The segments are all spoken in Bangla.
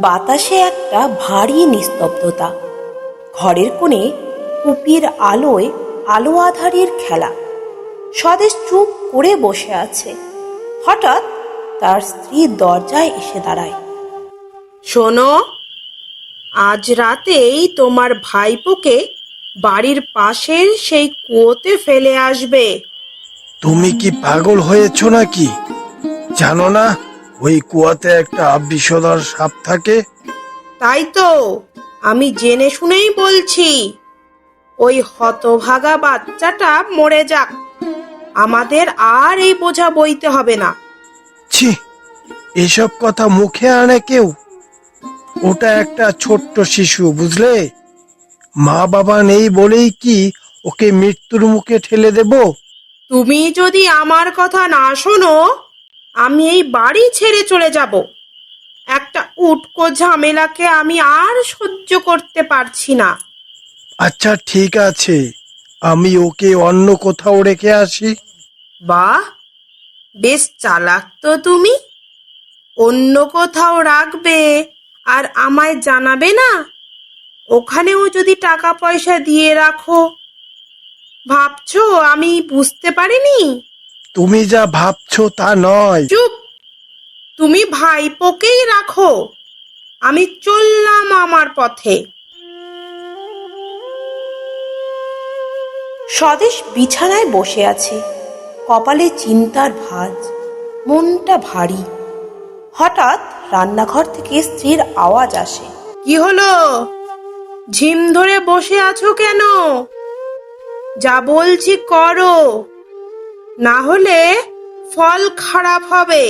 বাতাসে একটা ভারী নিস্তব্ধতা। ঘরের কোণে কুপির আলোয় আলো আঁধারির খেলা। স্বদেশ চুপ করে বসে আছে। হঠাৎ তার স্ত্রী দরজায় এসে দাঁড়ায়। শোনো, আজ রাতেই তোমার ভাইপোকে বাড়ির পাশের সেই কুয়োতে ফেলে আসবে। তুমি কি পাগল হয়েছ নাকি? জানো না ওই কুয়াতে একটা বিষধর সাপ থাকে? তাই তো আমি জেনে শুনেই বলছি, ওই হতভাগা বাচ্চাটা মরে যাক, আমাদের আর এই বোঝা বইতে হবে না। ছি, এসব কথা মুখে আনে কেউ? ওটা একটা ছোট্ট শিশু, বুঝলে? মা বাবা নেই বলেই কি ওকে মৃত্যুর মুখে ঠেলে দেব? তুমি যদি আমার কথা না শোনো, আমি এই বাড়ি ছেড়ে চলে যাব। একটা উটকো ঝামেলাকে আমি আর সহ্য করতে পারছি না। আচ্ছা ঠিক আছে, আমি ওকে অন্য কোথাও রেখে আসি। বাহ, বেশ চালাক তো তুমি। অন্য কোথাও রাখবে আর আমায় জানাবে না? ওখানেও যদি টাকা পয়সা দিয়ে রাখো, ভাবছো আমি বুঝতে পারিনি? তুমি যা ভাবছো তা নয়। চুপ! তুমি ভাইপোকেই রাখো, আমি চললাম আমার পথে। স্বদেশ বিছানায় বসে আছে, কপালে চিন্তার ভাঁজ, মনটা ভারী। হঠাৎ রান্নাঘর থেকে স্ত্রীর আওয়াজ আসে। কি হলো? ঝিম ধরে বসে আছো কেন? যা বলছি করো, না হলে ফল খারাপ হবে।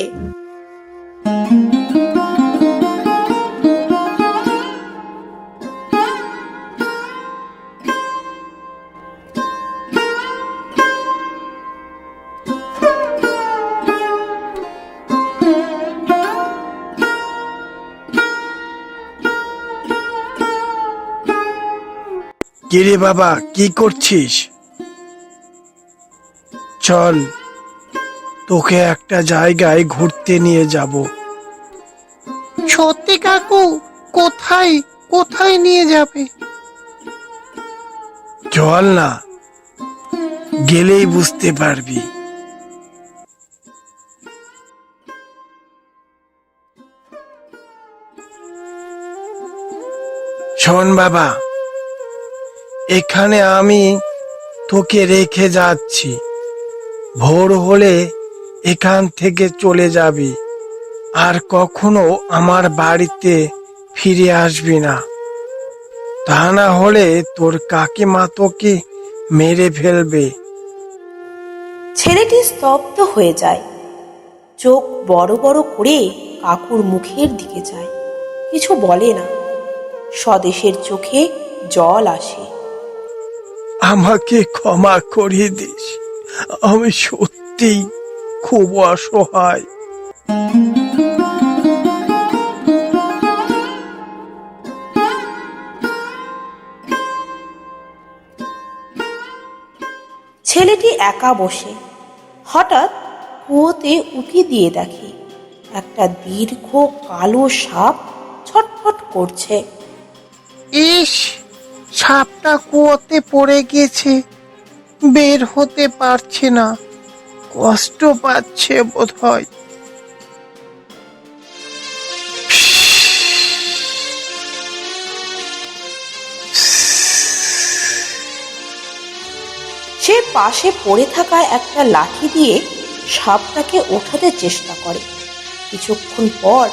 কিরে বাবা, কি করছিস? চল, তোকে একটা জায়গায় ঘুরতে নিয়ে যাব। সত্যি কাকু? কোথায় কোথায় নিয়ে যাবে? চল না, গেলেই বুঝতে পারবি। শোন বাবা, এখানে আমি তোকে রেখে যাচ্ছি। ভোর হলে এখান থেকে চলে যাবি, আর কখনো আমার বাড়িতে ফিরে আসবি না। তা না হলে তোর কাকিমা তোকে মেরে ফেলবে। ছেলেটি স্তব্ধ হয়ে যায়, চোখ বড় বড় করে কাকুর মুখের দিকে যায়, কিছু বলে না। স্বদেশের চোখে জল আসে। আমাকে ক্ষমা করে দিস, আমি সত্যিই খুব অসহায়। ছেলেটি একা বসে। হঠাৎ কুয়োতে উঁকি দিয়ে দেখে একটা দীর্ঘ কালো সাপ ছটফট করছে। ইস, সাপটা কুয়োতে পড়ে গেছে, বের হতে পারছে না, কষ্ট পাচ্ছে বোধহয়। সে পাশে পড়ে থাকা একটা লাঠি দিয়ে সাপটাকে ওঠাতে চেষ্টা করে। কিছুক্ষণ পর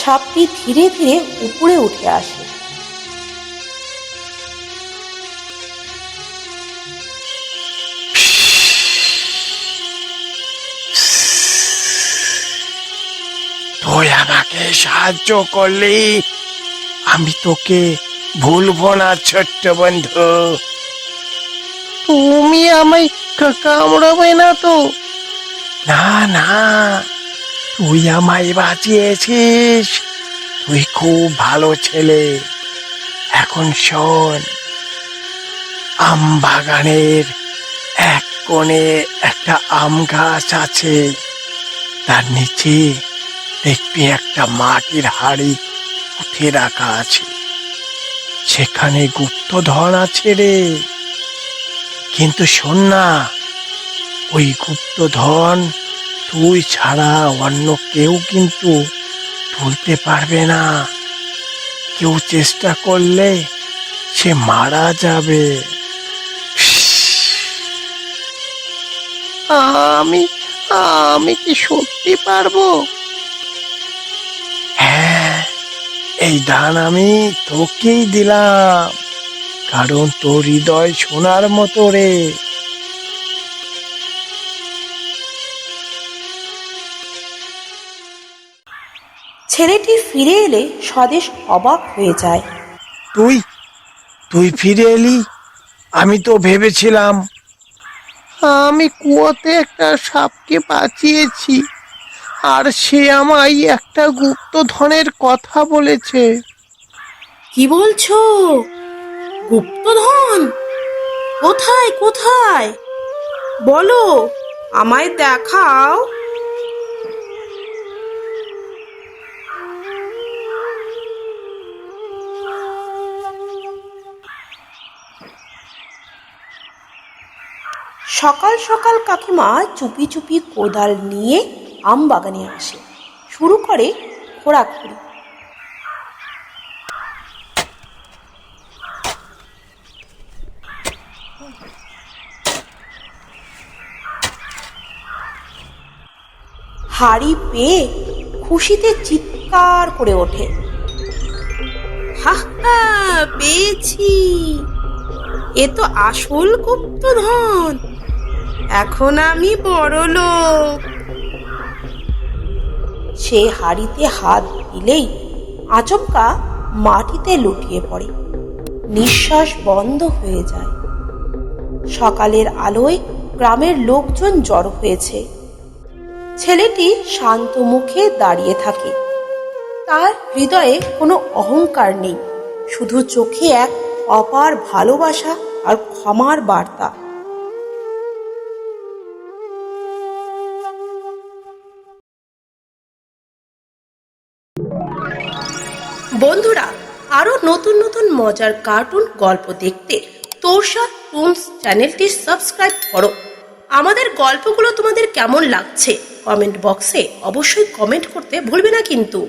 সাপটি ধীরে ধীরে উপরে উঠে আসে। তুই আমাকে সাহায্য করলি, আমি তোকে ভুলবো না ছোট্ট বন্ধু। তুমি আমায় কামড়াবে না তো? না না, তুই আমায় বাঁচিয়েছিস, তুই খুব ভালো ছেলে। এখন শোন, আম বাগানের এক কোণে একটা আম গাছ আছে, তার নিচে দেখবি একটা মাটির হাড়ি মধ্যে রাখা আছে। সেখানে গুপ্তধন আছে রে। কিন্তু শোন না, ওই গুপ্তধন তুই ছাড়া অন্য কেউ কিন্তু তুলতে পারবে না। কেউ চেষ্টা করলে সে মারা যাবে। আমি আমি কি সত্যি পারবো? হ্যাঁ, এই দান আমি তোকেই দিলাম, কারণ তোর হৃদয় সোনার মতো রে। ছেলেটি ফিরে এলে স্বদেশ অবাক হয়ে যায়। তুই তুই ফিরে এলি? আমি তো ভেবেছিলাম। আমি কুয়োতে একটা সাপকে বাঁচিয়েছি, আর সে আমায় একটা গুপ্তধনের কথা বলেছে। কি বলছো? গুপ্তধন? কোথায় কোথায়? বলো, আমায় দেখাও। সকাল সকাল কাকিমা চুপি চুপি কোদাল নিয়ে আম বাগানে আসে, শুরু করে খোঁড়াখুড়ি। হাড়ি পেয়ে খুশিতে চিৎকার করে ওঠে। হা হা, পেয়েছি! এ তো আসল গুপ্তধন। এখন আমি বড়লোক। সে হাড়িতে হাত দিলেই আচমকা মাটিতে লুটিয়ে পড়ে, নিঃশ্বাস বন্ধ হয়ে যায়। সকালের আলোয় গ্রামের লোকজন জড়ো হয়েছে। ছেলেটি শান্ত মুখে দাঁড়িয়ে থাকে। তার হৃদয়ে কোনো অহংকার নেই, শুধু চোখে এক অপার ভালোবাসা আর ক্ষমার বার্তা। বন্ধুরা, আরো নতুন নতুন মজার কার্টুন গল্প দেখতে তোষা টুনস চ্যানেলটি সাবস্ক্রাইব করো। আমাদের গল্পগুলো তোমাদের কেমন লাগছে কমেন্ট বক্সে অবশ্যই কমেন্ট করতে ভুলবে না কিন্তু।